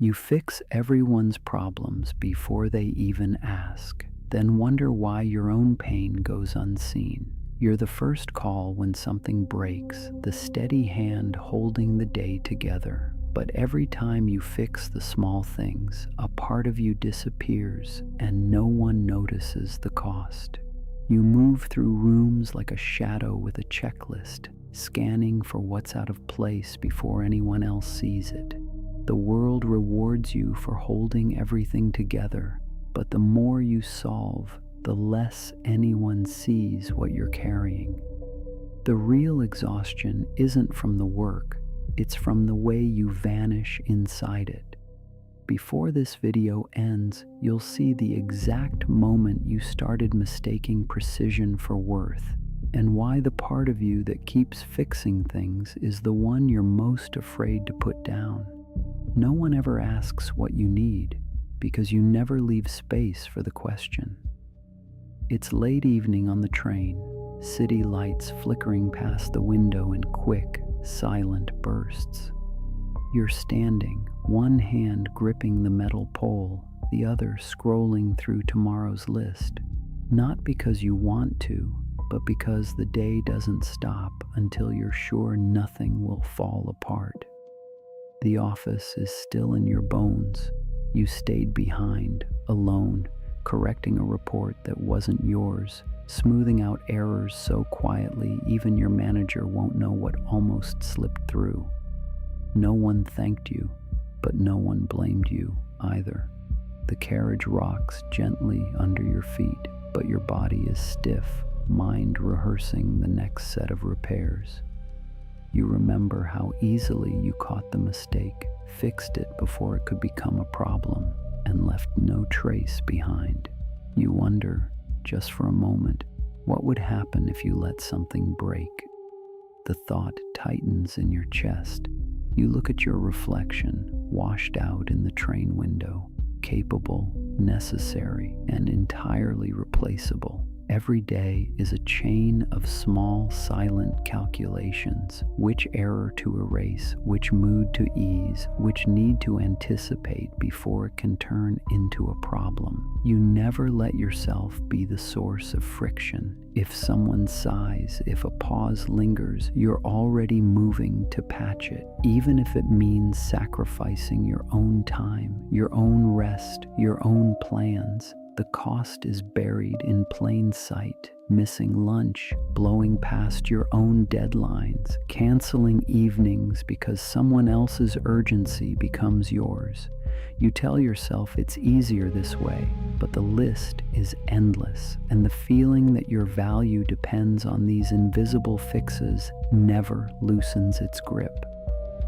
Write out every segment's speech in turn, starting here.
You fix everyone's problems before they even ask, then wonder why your own pain goes unseen. You're the first call when something breaks, the steady hand holding the day together. But every time you fix the small things, a part of you disappears and no one notices the cost. You move through rooms like a shadow with a checklist, scanning for what's out of place before anyone else sees it. The world rewards you for holding everything together, but the more you solve, the less anyone sees what you're carrying. The real exhaustion isn't from the work, it's from the way you vanish inside it. Before this video ends, you'll see the exact moment you started mistaking precision for worth, and why the part of you that keeps fixing things is the one you're most afraid to put down. No one ever asks what you need, because you never leave space for the question. It's late evening on the train, city lights flickering past the window in quick, silent bursts. You're standing, one hand gripping the metal pole, the other scrolling through tomorrow's list. Not because you want to, but because the day doesn't stop until you're sure nothing will fall apart. The office is still in your bones. You stayed behind, alone, correcting a report that wasn't yours, smoothing out errors so quietly even your manager won't know what almost slipped through. No one thanked you, but no one blamed you either. The carriage rocks gently under your feet, but your body is stiff, mind rehearsing the next set of repairs. You remember how easily you caught the mistake, fixed it before it could become a problem, and left no trace behind. You wonder, just for a moment, what would happen if you let something break? The thought tightens in your chest. You look at your reflection, washed out in the train window, capable, necessary, and entirely replaceable. Every day is a chain of small, silent calculations. Which error to erase, which mood to ease, which need to anticipate before it can turn into a problem. You never let yourself be the source of friction. If someone sighs, if a pause lingers, you're already moving to patch it, even if it means sacrificing your own time, your own rest, your own plans. The cost is buried in plain sight. Missing lunch, blowing past your own deadlines, canceling evenings because someone else's urgency becomes yours. You tell yourself it's easier this way, but the list is endless, and the feeling that your value depends on these invisible fixes never loosens its grip.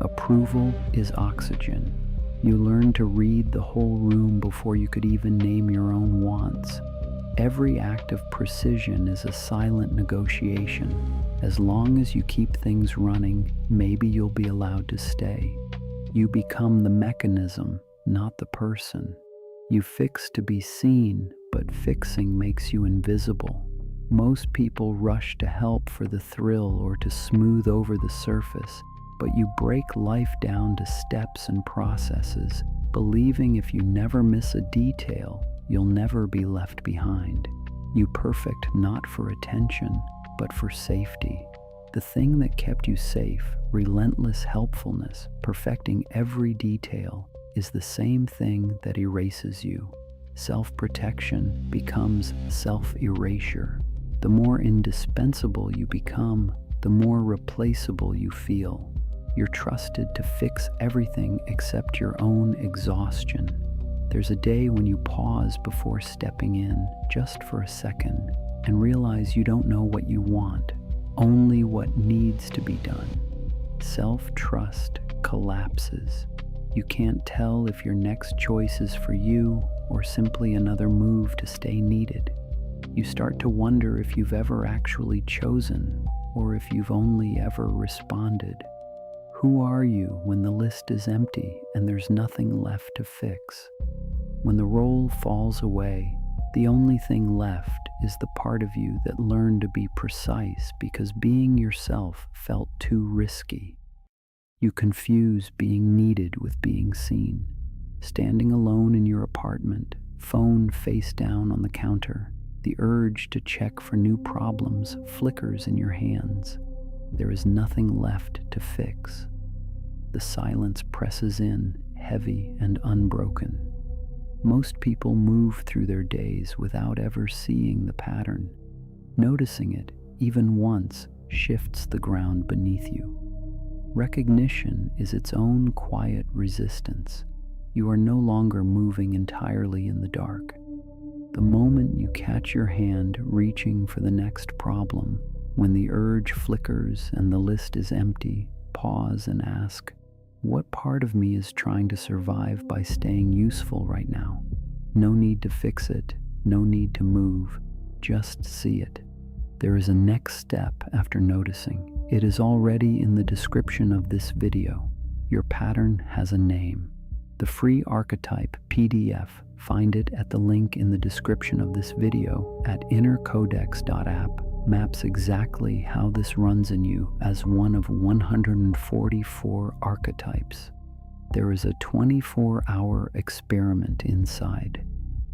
Approval is oxygen. You learn to read the whole room before you could even name your own wants. Every act of precision is a silent negotiation. As long as you keep things running, maybe you'll be allowed to stay. You become the mechanism, not the person. You fix to be seen, but fixing makes you invisible. Most people rush to help for the thrill or to smooth over the surface, but you break life down to steps and processes, believing if you never miss a detail, you'll never be left behind. You perfect not for attention, but for safety. The thing that kept you safe, relentless helpfulness, perfecting every detail, is the same thing that erases you. Self-protection becomes self-erasure. The more indispensable you become, the more replaceable you feel. You're trusted to fix everything except your own exhaustion. There's a day when you pause before stepping in, just for a second, and realize you don't know what you want, only what needs to be done. Self-trust collapses. You can't tell if your next choice is for you or simply another move to stay needed. You start to wonder if you've ever actually chosen, or if you've only ever responded. Who are you when the list is empty and there's nothing left to fix? When the role falls away, the only thing left is the part of you that learned to be precise because being yourself felt too risky. You confuse being needed with being seen. Standing alone in your apartment, phone face down on the counter, the urge to check for new problems flickers in your hands. There is nothing left to fix. The silence presses in, heavy and unbroken. Most people move through their days without ever seeing the pattern. Noticing it, even once, shifts the ground beneath you. Recognition is its own quiet resistance. You are no longer moving entirely in the dark. The moment you catch your hand reaching for the next problem, when the urge flickers and the list is empty, pause and ask, what part of me is trying to survive by staying useful right now? No need to fix it, no need to move, just see it. There is a next step after noticing. It is already in the description of this video. Your pattern has a name. The free archetype PDF, find it at the link in the description of this video at InnerCodex.app, maps exactly how this runs in you as one of 144 archetypes. There is a 24-hour experiment inside.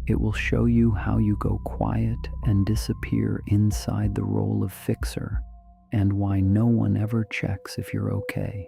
It will show you how you go quiet and disappear inside the role of fixer, and why no one ever checks if you're okay.